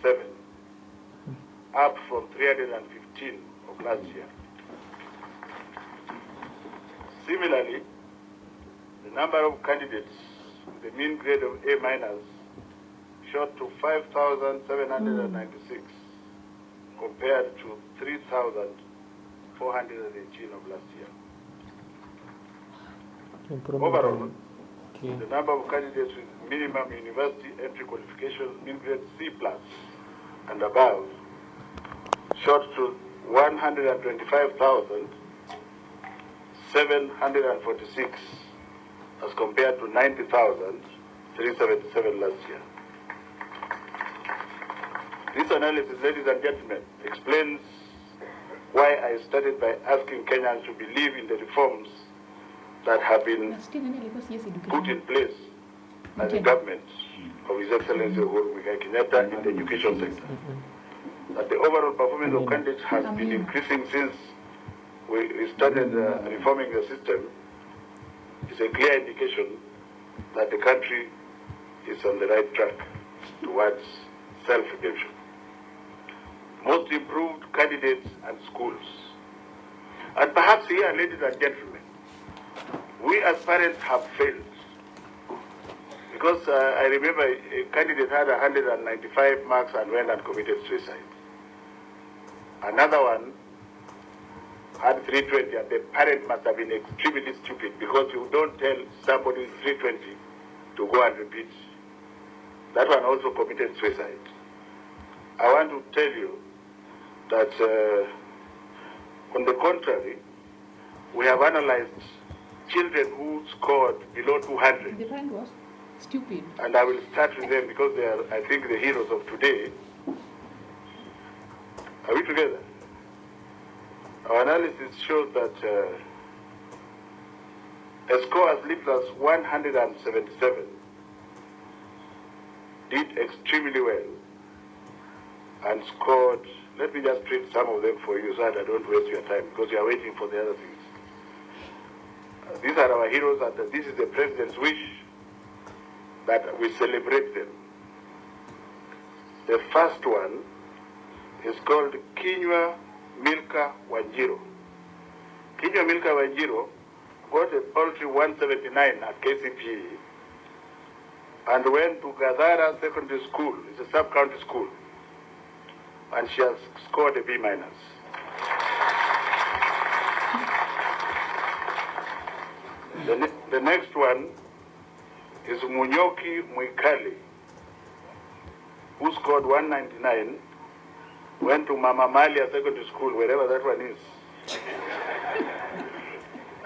377, up from 315 of last year. Similarly, the number of candidates with the mean grade of A- shot to 5,796 compared to 3,418 of last year. Overall, the number of candidates with minimum university entry qualification, mean grade C+ and above, shot to 125,746 as compared to 90,377 last year. This analysis, ladies and gentlemen, explains why I started by asking Kenyans to believe in the reforms that have been put in place by the government of His Excellency Uhuru Muigai Kenyatta in the education sector. That the overall performance of candidates has been increasing since we started reforming the system is a clear indication that the country is on the right track towards self-redemption. Most improved candidates and schools. And perhaps here, ladies and gentlemen, we as parents have failed. Because I remember a candidate had 195 marks and went and committed suicide. Another one had 320, and the parent must have been extremely stupid, because you don't tell somebody with 320 to go and repeat. That one also committed suicide. I want to tell you that, on the contrary, we have analyzed children who scored below 200. The parent was stupid. And I will start with them because they are, I think, the heroes of today. Are we together? Our analysis shows that a score as little as 177 did extremely well and scored. Let me just print some of them for you so that I don't waste your time, because you are waiting for the other things. These are our heroes, and this is the President's wish that we celebrate them. The first one is called Kinywa Milka Wanjiro. Kinywa Milka Wanjiro got a paltry 179 at Kcse and went to Gadara Secondary School. It's a sub-county school. And she has scored a B-. The next one is Munyoki Mwikali, who scored 199, went to Mama Malia Secondary School, wherever that one is.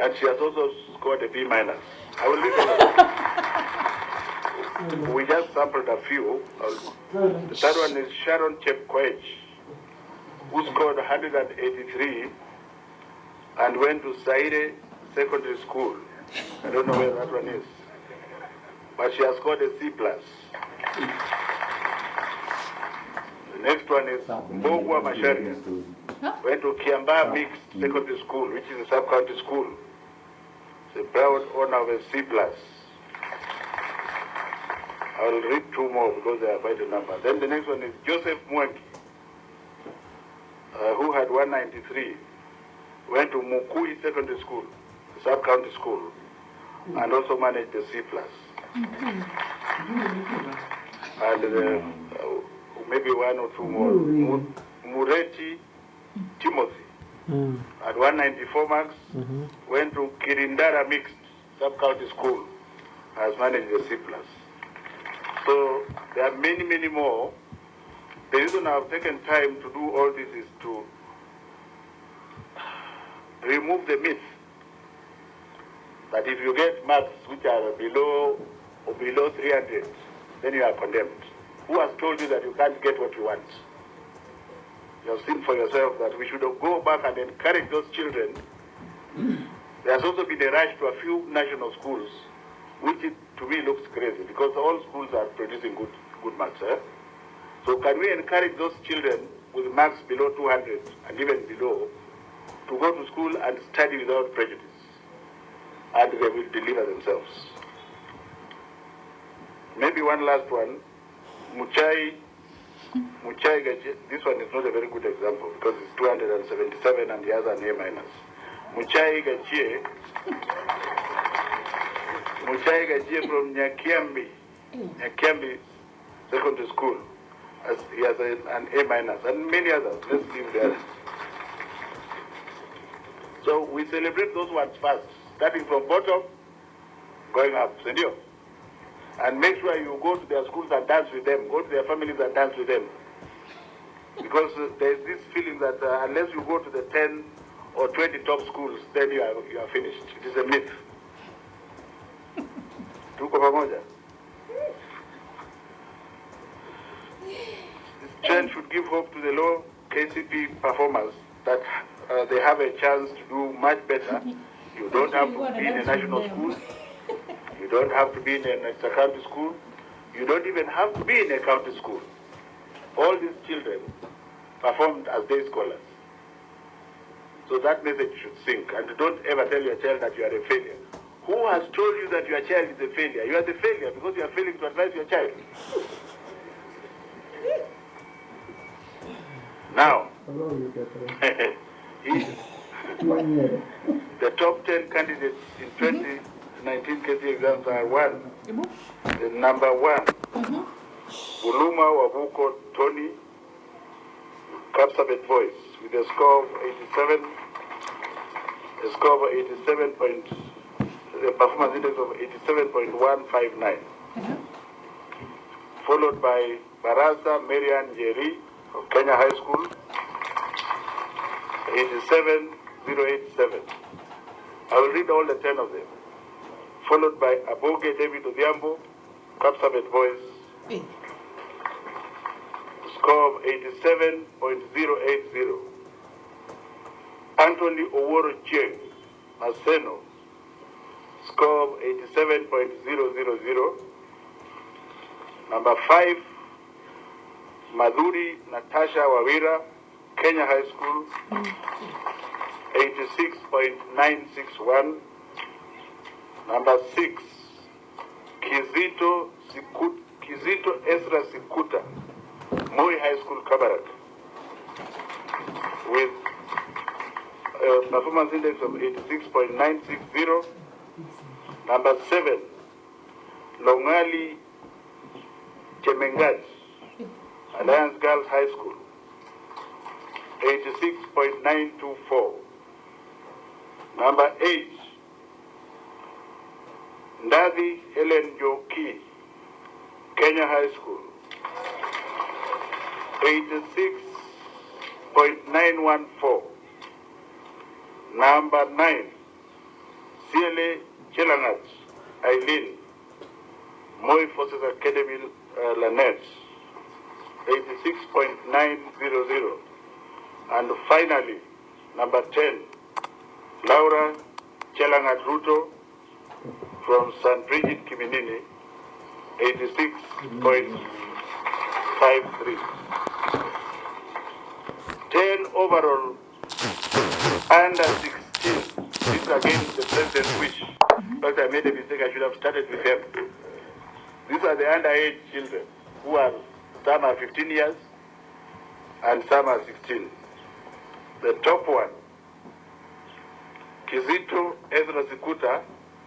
And she has also scored a B-. I will read it. We just sampled a few. The third one is Sharon Chepkoech, who scored 183 and went to Saire Secondary School. I don't know where that one is, but she has scored a C+. The next one is Magoha Masharia, went to Kiamba Mixed Secondary School, which is a sub-county school. It's a proud honor of a C+. I will read two more because they are quite a number. Then the next one is Joseph Mwengi, who had 193, went to Mukui Secondary School, a sub-county school, and also managed the C+. And maybe one or two more. Mureti Timothy at 194 marks, went to Kirindara Mixed Sub-County School, has managed the C+. So there are many, many more. The reason I've taken time to do all this is to remove the myth that if you get marks which are below 300, then you are condemned. Who has told you that you can't get what you want? You have seen for yourself that we should go back and encourage those children. There has also been a rush to a few national schools, which to me looks crazy, because all schools are producing good marks. So can we encourage those children with marks below 200 and even below to go to school and study without prejudice? And they will deliver themselves. Maybe one last one. Muchai Muchaiga, this one is not a very good example because it's 277 and the other an A minus. Muchaiga from Nyakiambi Secondary School. He has an A minus and many others. Let's leave the others. So we celebrate those ones first, starting from bottom, going up. Sendio? And make sure you go to their schools and dance with them. Go to their families and dance with them. Because there's this feeling that unless you go to the 10 or 20 top schools, then you are finished. It is a myth. Tuko pamoja? This trend should give hope to the low KCP performers that they have a chance to do much better. You don't have to be in a national school. You don't have to be in an extra-county school. You don't even have to be in a county school. All these children performed as day scholars. So that message should sink. And don't ever tell your child that you are a failure. Who has told you that your child is a failure? You are the failure because you are failing to advise your child. Now, the top 10 candidates in 2019 Kcse exams are one. The number one, Buluma Wabuko Tony, Kcse voice, with a score of 87, the performance index of 87.159. Followed by Barasa Marian Jerry of Kenya High School, 87087. I will read all the 10 of them. Followed by Aboge David Odhiambo, Kcse voice, score of 87.080. Anthony Oworo Cheng, Maseno, score of 87.000. Number 5, Madhuri Natasha Wawira, Kenya High School, 86.961. Number 6, Kizito Ezra Sikuta, Moi High School, Kabarak, with a performance index of 86.960. Number 7, Longali Chemengat, Alliance Girls High School, 86.924. Number 8, Ndavi Helen Joki, Kenya High School, 86.914. Number 9, CLA Chelangat, Eileen, Moi Forces Academy, Lanet, 86.900. And finally, number 10, Laura Chelangat Ruto from St. Bridget Kiminini, 86.53. 10 overall under 16. This is again the president's wish. But I made a mistake, I should have started with them. These are the underage children who are, some are 15 years and some are 16. The top one, Kizito Ezra Sikuta.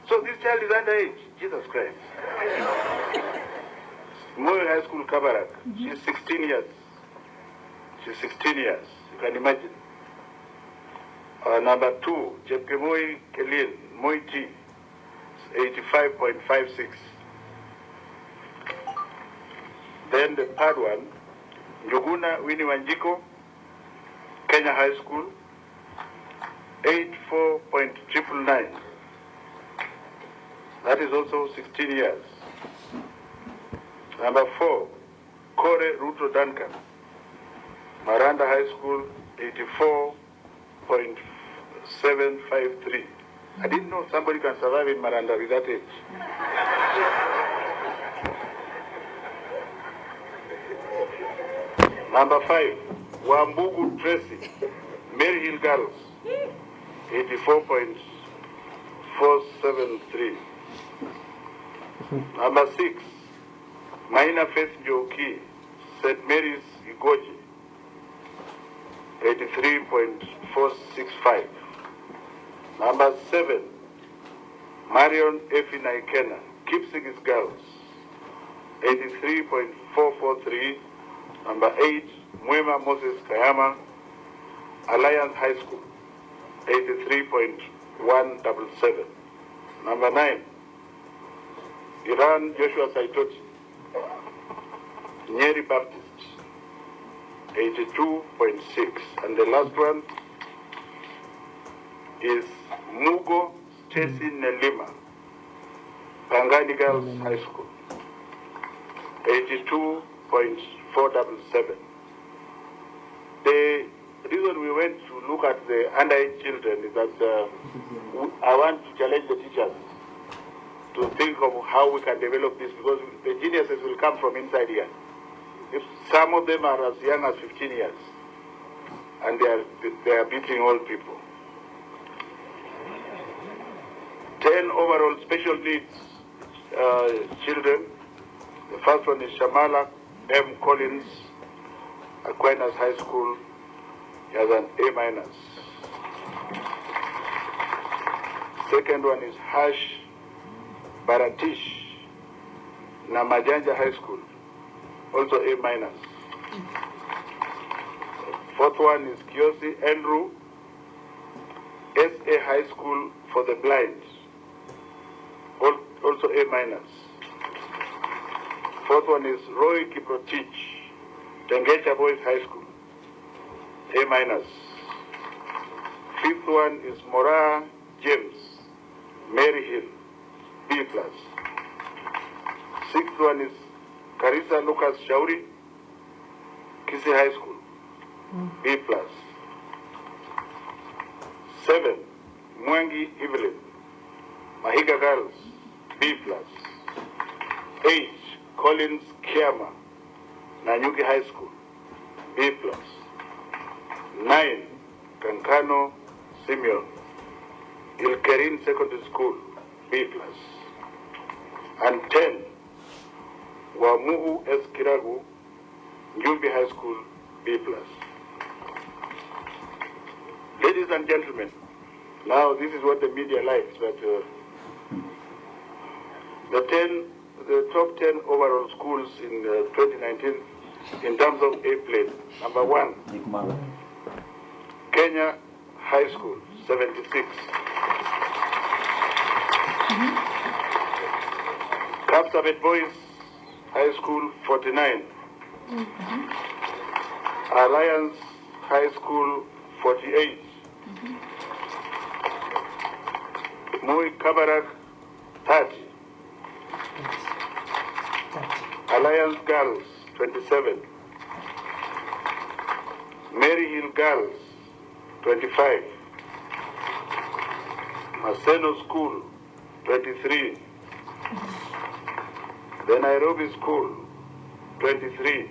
So this child is underage. Jesus Christ. Moi High School, Kabarak. She's 16 years. She's 16 years. You can imagine. Number 2, Jepkemoi Kelin, Moi T, 85.56. Then the third one, Njuguna Winnie Wanjiko, Kenya High School, 84.999. That is also 16 years. Number 4, Kore Ruto Duncan, Maranda High School, 84.753. I didn't know somebody can survive in Maranda with that age. Number 5, Wambugu Tracy, Mary Hill Girls, 84.473. Number 6, Maina Faith Joki, St. Mary's Igoji, 83.465. Number 7, Marion Efi Naikena, Kcse girls, 83.443. Number 8, Mwema Moses Kayama, Alliance High School, 83.177. Number 9, Iran Joshua Saitoti, Nyeri Baptist, 82.6. And the last one is Mugo Stacy Nelima, Pangani Girls High School, 82.477. The reason we went to look at the underage children is that I want to challenge the teachers to think of how we can develop this, because the geniuses will come from inside here. If some of them are as young as 15 years, and they are beating old people. 10 overall special needs children. The first one is Shamala M. Collins, Aquinas High School. He has an A-. Second one is Hash Baratish, Namajanja High School, also A-. Fourth one is Kcse Andrew, SA High School for the Blind, also A-. Fourth one is Roy Kiprotich, Tengecha Boys High School, A-. Fifth one is Mora James, Mary Hill, B+. Sixth one is Carissa Lucas Shauri, Kcse High School, B+. 7, Mwangi Evelyn, Mahiga Girls, B+. 8, Collins Kiama, Nanyuki High School, B+. 9, Kankano Simeon, Ilkerin Secondary School, B+. And 10, Wamuhu S. Kiragu, Njumbi High School, B+. Ladies and gentlemen, now this is what the media likes, but the top 10 overall schools in 2019 in terms of A-plane. Number 1, Kenya High School, 76. Kcse Boys High School, 49. Alliance High School, 48. Mui Kabarak, 30. Alliance Girls, 27. Mary Hill Girls, 25. Maseno School, 23. The Nairobi School, 23.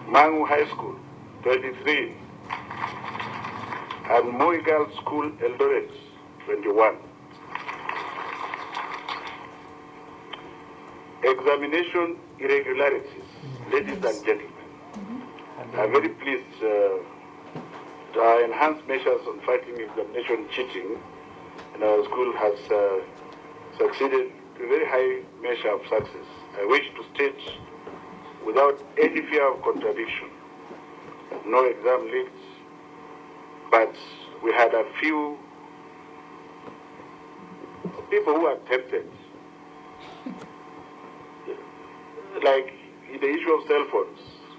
Mangu High School, 23. And Moi Girls School, Eldoret, 21. Examination irregularities. Ladies and gentlemen, I'm very pleased the enhanced measures on fighting examination cheating in our school has succeeded to a very high measure of success. I wish to state without any fear of contradiction, no exam leaked, but we had a few people who are tempted. Like in the issue of cell phones,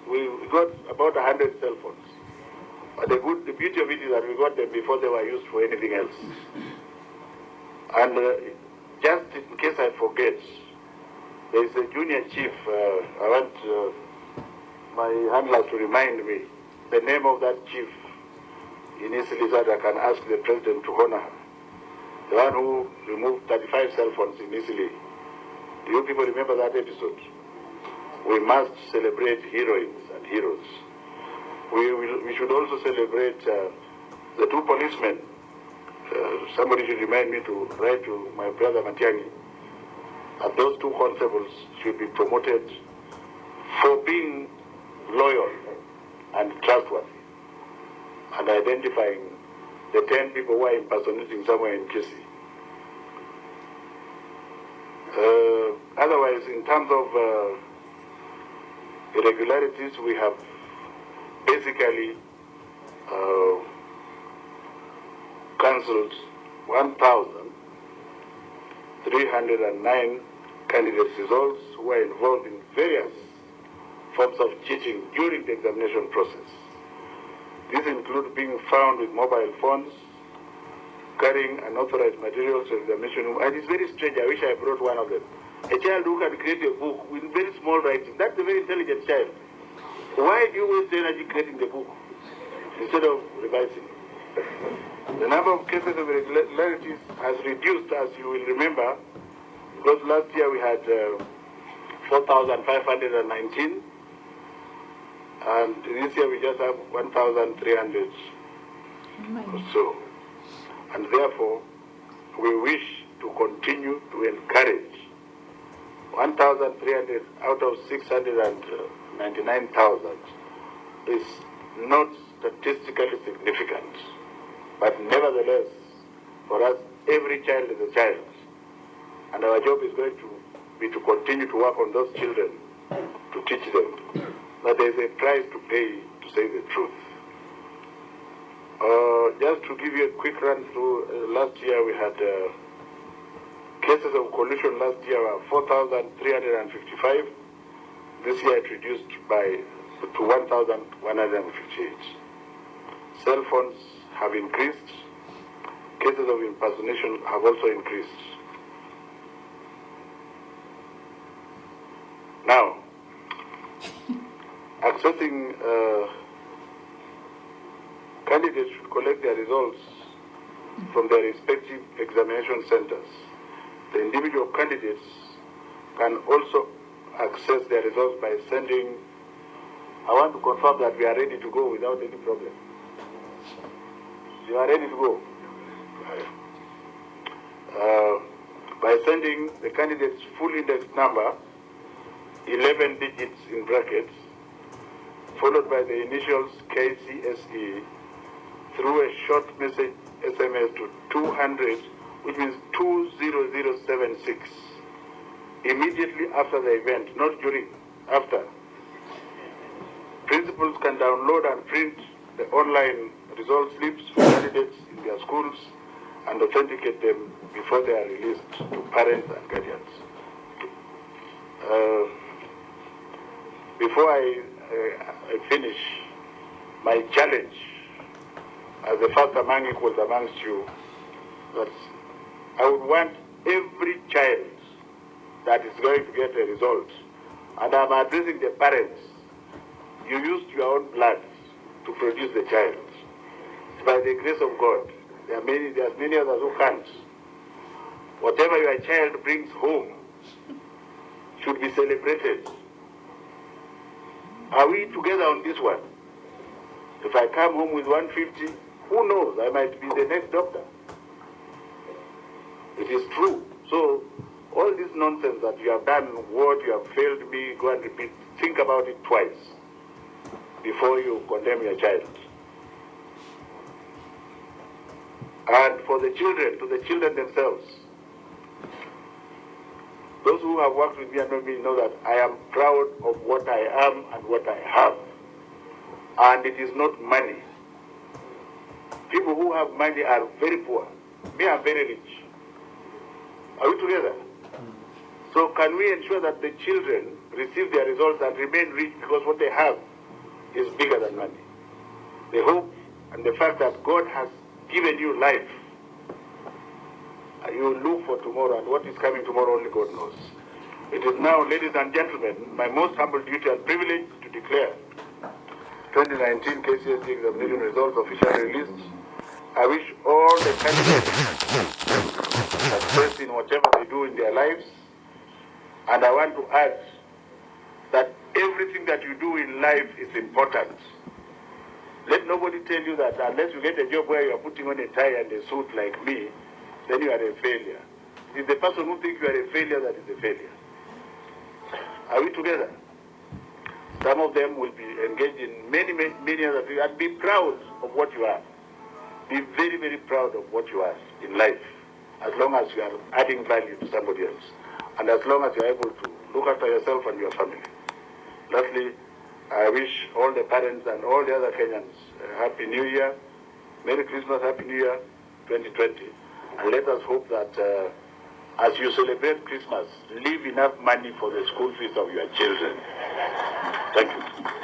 we got about 100 cell phones. But the beauty of it is that we got them before they were used for anything else. And just in case I forget, there is a junior chief. I want my handlers to remind me the name of that chief initially, so that I can ask the president to honor her. The one who removed 35 cell phones initially. Do you people remember that episode? We must celebrate heroines and heroes. We should also celebrate the 2 policemen. Somebody should remind me to write to my brother Matiangi. And those 2 constables should be promoted for being identifying the 10 people who are impersonating somewhere in Kcse. Otherwise, in terms of irregularities, we have basically cancelled 1,309 candidates' results who were involved in various forms of cheating during the examination process. These include being found with mobile phones, carrying unauthorized materials to examination room. And it's very strange, I wish I brought one of them. A child who can create a book with very small writing, that's a very intelligent child. Why do you waste energy creating the book instead of revising? The number of cases of irregularities has reduced, as you will remember, because last year we had 4,519, and this year we just have 1,300 or so. And therefore, we wish to continue to encourage 1,300 out of 699,000 is not statistically significant. But nevertheless, for us, every child is a child. And our job is going to be to continue to work on those children, to teach them that there is a price to pay to say the truth. Just to give you a quick run through, last year we had cases of collusion last year were 4,355. This year it reduced to 1,158. Cell phones have increased. Cases of impersonation have also increased. Now, accessing candidates should collect their results from their respective examination centers. The individual candidates can also access their results by sending. I want to confirm that we are ready to go without any problem. You are ready to go? By sending the candidate's full index number, 11 digits in brackets, followed by the initials Kcse, through a short message SMS to 200, which means 20076, immediately after the event, not during, after. Principals can download and print the online result slips for candidates in their schools and authenticate them before they are released to parents and guardians. Before I finish, my challenge as the first among equals amongst you, that I would want every child that is going to get a result, and I'm addressing the parents, you used your own blood to produce the child. By the grace of God, there are many others who can't. Whatever your child brings home should be celebrated. Are we together on this one? If I come home with 150, who knows? I might be the next doctor. It is true. So, all this nonsense that you have done, what you have failed me, go and repeat. Think about it twice before you condemn your child. And for the children, to the children themselves, those who have worked with me and know me know that I am proud of what I am and what I have. And it is not money. People who have money are very poor. Me, I'm very rich. Are we together? So can we ensure that the children receive their results and remain rich because what they have is bigger than money? The hope and the fact that God has given you life. You look for tomorrow, and what is coming tomorrow only God knows. It is now, ladies and gentlemen, my most humble duty and privilege to declare 2019 Kcse examination results officially released. I wish all the candidates success in whatever they do in their lives, and I want to add that everything that you do in life is important. Let nobody tell you that unless you get a job where you are putting on a tie and a suit like me, then you are a failure. It is the person who thinks you are a failure that is a failure. Are we together? Some of them will be engaged in many other things and be proud of what you are. be very, very proud of what you are in life, as long as you are adding value to somebody else, and as long as you are able to look after yourself and your family. Lastly, I wish all the parents and all the other Kenyans a Happy New Year, Merry Christmas, Happy New Year 2020, and let us hope that as you celebrate Christmas, leave enough money for the school fees of your children. Thank you.